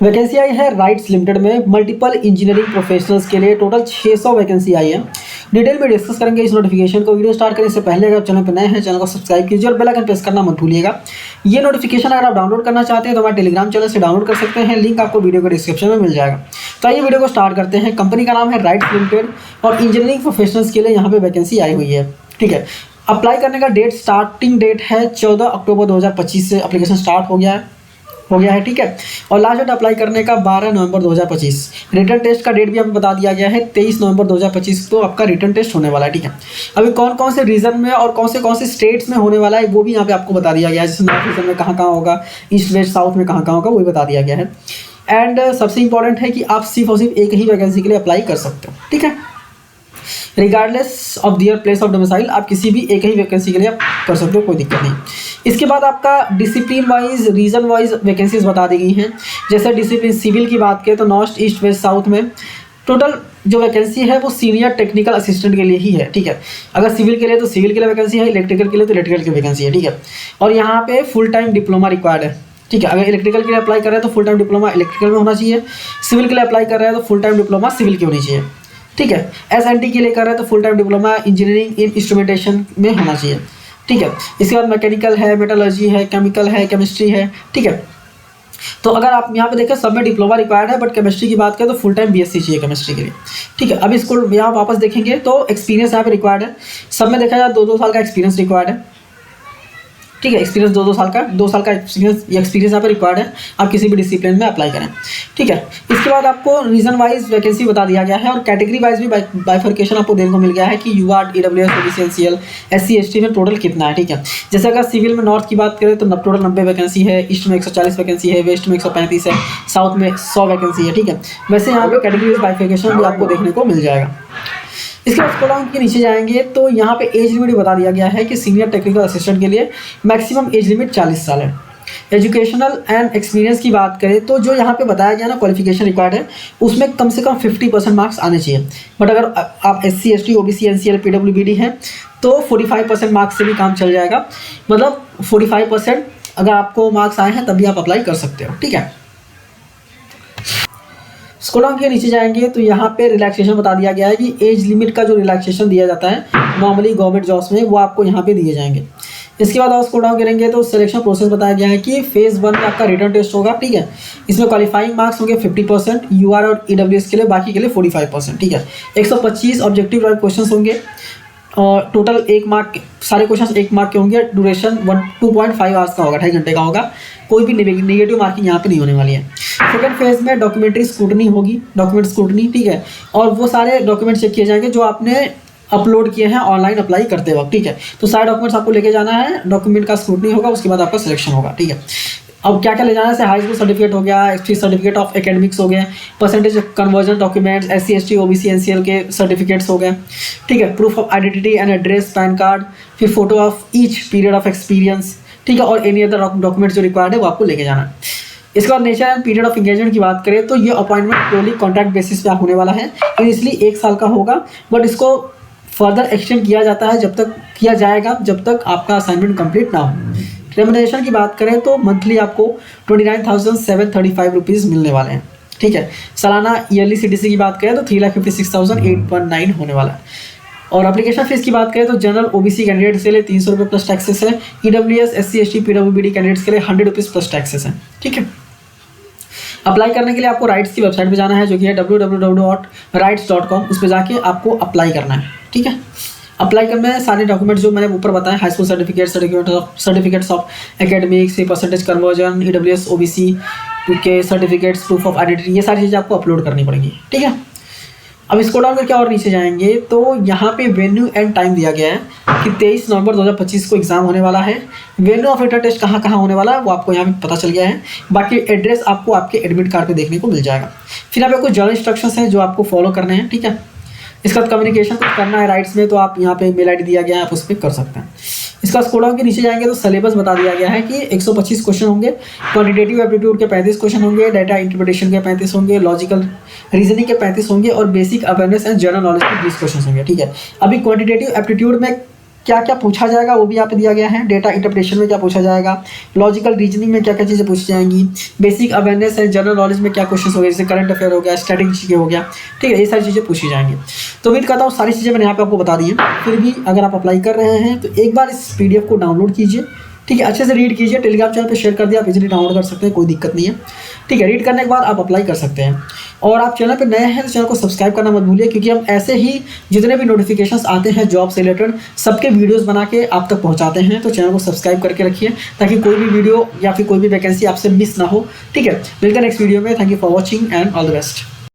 Vacancy आई है rights limited में multiple engineering professionals के लिए। टोटल 600 वैकेंसी आई है। डिटेल में डिस्कस करेंगे इस नोटिफिकेशन को। वीडियो स्टार्ट करने से पहले अगर चैनल पर नए हैं चैनल को सब्सक्राइब कीजिए और बेल आइकन प्रेस करना मत भूलिएगा। ये नोटिफिकेशन अगर आप डाउनलोड करना चाहते हैं तो हमारे टेलीग्राम चैनल से डाउनलोड कर सकते हैं, लिंक आपको वीडियो के डिस्क्रिप्शन में मिल जाएगा। तो आइए वीडियो को स्टार्ट करते हैं। कंपनी का नाम है राइट्स लिमिटेड और इंजीनियरिंग प्रोफेशनल्स के लिए यहाँ पे वैकेंसी आई हुई है। ठीक है, अप्लाई करने का डेट, स्टार्टिंग डेट है 14 अक्टूबर 2025 से एप्लीकेशन स्टार्ट हो गया है। ठीक है, और लास्ट डेट अप्लाई करने का 12 नवंबर 2025। रिटर्न टेस्ट का डेट भी हमें बता दिया गया है 23 नवंबर 2025 को आपका रिटर्न टेस्ट होने वाला है। ठीक है, अभी कौन कौन से रीजन में और कौन से स्टेट्स में होने वाला है वो भी यहाँ पे आपको बता दिया गया है। जैसे नॉर्थ रीजन में कहाँ होगा, ईस्ट वेस्ट साउथ में कहाँ होगा, वो भी बता दिया गया है। एंड सबसे इंपॉर्टेंट है कि आप सिर्फ और सिर्फ एक ही वैकेंसी के लिए अप्लाई कर सकते हो। ठीक है, regardless of their place of domicile, आप किसी भी एक ही वैकेंसी के लिए आप कर सकते हो, कोई दिक्कत नहीं। इसके बाद आपका discipline wise, region wise vacancies बता दी गई हैं। जैसे डिसिप्लिन सिविल की बात करें तो नॉर्थ ईस्ट वेस्ट साउथ में टोटल जो वैकेंसी है वो सीनियर टेक्निकल असिस्टेंट के लिए ही है। ठीक है, अगर सिविल के लिए तो सिविल के लिए वैकेंसी है, इलेक्ट्रिकल के लिए तो इलेक्ट्रिकल की वैकेंसी है। ठीक है, और यहाँ पे फुल टाइम डिप्लोमा रिक्वायर्ड है। ठीक है, अगर इलेक्ट्रिकल के लिए अप्लाई कर रहे हैं तो फुल टाइम डिप्लोमा इलेक्ट्रिकल में होना चाहिए। सिविल के लिए अप्लाई कर रहे हैं तो फुल टाइम डिप्लोमा सिविल की होनी चाहिए। ठीक है, SNT के लिए कर रहे हैं तो full time diploma engineering in instrumentation में होना चाहिए। ठीक है, इसके बाद मैकेनिकल है, मेटलर्जी है, केमिकल है, केमिस्ट्री है। ठीक है, तो अगर आप यहाँ पे देखें सब में डिप्लोमा रिक्वायर्ड है, बट केमिस्ट्री की बात करें तो फुल टाइम BSc चाहिए केमिस्ट्री के लिए। ठीक है, अब इसको यहाँ वापस देखेंगे तो एक्सपीरियंस यहाँ पे रिक्वायर्ड है। सब में देखा जाए 2-2 साल का एक्सपीरियंस रिक्वायर्ड है। ठीक है, एक्सपीरियंस 2 साल का, 2 साल का एक्सपीरियंस यहाँ पर रिक्वायर्ड है, आप किसी भी डिसिप्लिन में अप्लाई करें। ठीक है, इसके बाद आपको रीजन वाइज वैकेंसी बता दिया गया है और कैटेगरी वाइज भी बाइफर्केशन आपको देखने को मिल गया है कि UR, EWS, OBC, NCL, SC ST में टोटल कितना है। ठीक है, जैसे अगर सिविल में नॉर्थ की बात करें तो टोटल 90 वैकेंसी है, ईस्ट में 140 वैकेंसी है, वेस्ट में 135 है, साउथ में 100 वैकेंसी है। ठीक है, वैसे यहाँ पे कैटेगरी वाइज बाइफर्केशन भी आपको देखने को मिल जाएगा। इसके बाद स्क्रॉल डाउन के नीचे जाएंगे तो यहाँ पे एज लिमिट बता दिया गया है कि सीनियर टेक्निकल असिस्टेंट के लिए मैक्सिमम एज लिमिट 40 साल है। एजुकेशनल एंड एक्सपीरियंस की बात करें तो जो यहाँ पे बताया गया ना क्वालिफिकेशन रिक्वायर्ड है उसमें कम से कम 50% मार्क्स आने चाहिए। बट अगर आप SC ST OBC NCL PWBD हैं तो 45% मार्क्स से भी काम चल जाएगा। मतलब 45% अगर आपको मार्क्स आए हैं तभी आप अप्लाई कर सकते हो। ठीक है, स्क्रॉल डाउन के नीचे जाएंगे तो यहाँ पे रिलैक्सेशन बता दिया गया है कि एज लिमिट का जो रिलैक्सेशन दिया जाता है नॉर्मली गवर्नमेंट जॉब्स में वो आपको यहाँ पे दिए जाएंगे। इसके बाद और स्क्रॉल डाउन करेंगे तो सिलेक्शन प्रोसेस बताया गया है कि फेज़ 1 में आपका रिटर्न टेस्ट होगा। ठीक है, इसमें क्वालिफाइंग मार्क्स होंगे 50% UR और EWS के लिए, बाकी के लिए 45%। ठीक है, 125 ऑब्जेक्टिव टाइप क्वेश्चन होंगे और टोटल 1 मार्क, सारे क्वेश्चन 1 मार्क के होंगे। ड्यूरेशन 2.5 आवर्स का होगा, 2.5 घंटे का होगा। कोई भी नेगेटिव मार्किंग यहाँ पे नहीं होने वाली है। सेकंड फेज में डॉक्यूमेंट्री स्क्रूटनी होगी, डॉक्यूमेंट स्क्रूटनी। ठीक है, और वो सारे डॉक्यूमेंट चेक किए जाएंगे जो आपने अपलोड किए हैं ऑनलाइन अप्लाई करते वक्त। ठीक है, तो सारे डॉक्यूमेंट्स आपको लेके जाना है, डॉक्यूमेंट का स्क्रूटनी होगा, उसके बाद आपका सिलेक्शन होगा। ठीक है, अब क्या क्या ले जाना है, हाई स्कूल सर्टिफिकेट हो गया, एक्सपीरियंस सर्टिफिकेट ऑफ एकेडमिक्स हो गए, percentage conversion documents, SC ST OBC NCL के सर्टिफिकेट्स हो गए। ठीक है, proof of identity and address, PAN card, फिर photo of each period of experience. ठीक है, और एनी अदर डॉक्यूमेंट जो रिक्वायर्ड है वो आपको लेके जाना है। इसके बाद nature and period of engagement की बात करें तो ये अपॉइंटमेंट प्योरली कॉन्ट्रैक्ट बेसिस पे होने वाला है। इनिशियली 1 साल का होगा, बट इसको फर्दर एक्सटेंड किया जाता है किया जाएगा जब तक आपका असाइनमेंट कंप्लीट ना हो। रेम्युनरेशन की बात करें तो मंथली आपको 29,735 रुपीज़ मिलने वाले हैं। ठीक है, सालाना ईयरली CTC की बात करें तो 3,56,819 होने वाला है। और एप्लीकेशन फीस की बात करें तो जनरल OBC कैंडिडेट्स के लिए 300 रुपये प्लस टैक्सेस है, EWS SC ST PWBD candidates के लिए 100 रुपीज़ प्लस टैक्सेस हैं। ठीक है, अप्लाई करने के लिए आपको राइट्स की वेबसाइट पे जाना है जो कि है www.rights.com। उस पर जाके आपको अप्लाई करना है। ठीक है, अप्लाई करने में सारे डॉक्यूमेंट जो मैंने ऊपर बताया, high school certificates of academics, percentage conversion, EWS OBC के सर्टिफिकेट्स, प्रूफ ऑफ आइडेंटिटी, ये सारी चीज़ें आपको अपलोड करनी पड़ेंगी। ठीक है, अब इसको डाउन करके और नीचे जाएंगे तो यहाँ पे वेन्यू एंड टाइम दिया गया है कि 23 नवंबर 2025 को एग्जाम होने वाला है। वेन्यू ऑफ रिटर्न टेस्ट कहाँ होने वाला है वो आपको यहाँ पे पता चल गया है। बाकी एड्रेस आपको आपके एडमिट कार्ड पे देखने को मिल जाएगा। फिर यहाँ पे कुछ जनरल इंस्ट्रक्शंस हैं जो आपको फॉलो करने हैं। ठीक है, इसका कम्युनिकेशन कुछ करना है राइट्स में तो आप यहाँ पे मेल ID दिया गया है, आप उस पर कर सकते हैं। इसका स्क्रॉल डाउन के नीचे जाएंगे तो सिलेबस बता दिया गया है कि 125 क्वेश्चन होंगे, क्वांटिटेटिव एप्टीट्यूड के 35 क्वेश्चन होंगे, डाटा इंटरप्रिटेशन के 35 होंगे, लॉजिकल रीजनिंग के 35 होंगे और basic awareness and general knowledge के 20 क्वेश्चन होंगे। ठीक है, अभी क्वांटिटेटिव एप्टीट्यूड में क्या क्या पूछा जाएगा वो भी यहाँ पे दिया गया है। डेटा इंटरप्रिटेशन में क्या पूछा जाएगा, लॉजिकल रीजनिंग में क्या क्या चीज़ें पूछी जाएंगी, basic awareness and general knowledge में क्या क्वेश्चन हो गए, जैसे करंट अफेयर हो गया, स्ट्रेटेजी हो गया, ठीक है, ये सारी चीज़ें पूछी जाएंगी। तो उम्मीद करता हूँ सारी चीज़ें मैंने यहाँ पे आपको बता दी हैं। फिर भी अगर आप अप्लाई कर रहे हैं तो एक बार इस PDF को डाउनलोड कीजिए, ठीक है, अच्छे से रीड कीजिए। टेलीग्राम चैनल पे शेयर कर दिया, आप इजीली डाउनलोड कर सकते हैं, कोई दिक्कत नहीं है, ठीक है। रीड करने के बाद आप अप्लाई कर सकते हैं। और आप चैनल पे नए हैं तो चैनल को सब्सक्राइब करना मत भूलिए, क्योंकि हम ऐसे ही जितने भी नोटिफिकेशंस आते हैं जॉब से रिलेटेड सबके वीडियोस बना के आप तक पहुंचाते हैं। तो चैनल को सब्सक्राइब करके रखिए ताकि कोई भी वीडियो या फिर कोई भी वैकेंसी आपसे मिस ना हो, ठीक है। मिलते हैं नेक्स्ट वीडियो में। Thank you for watching and all the best.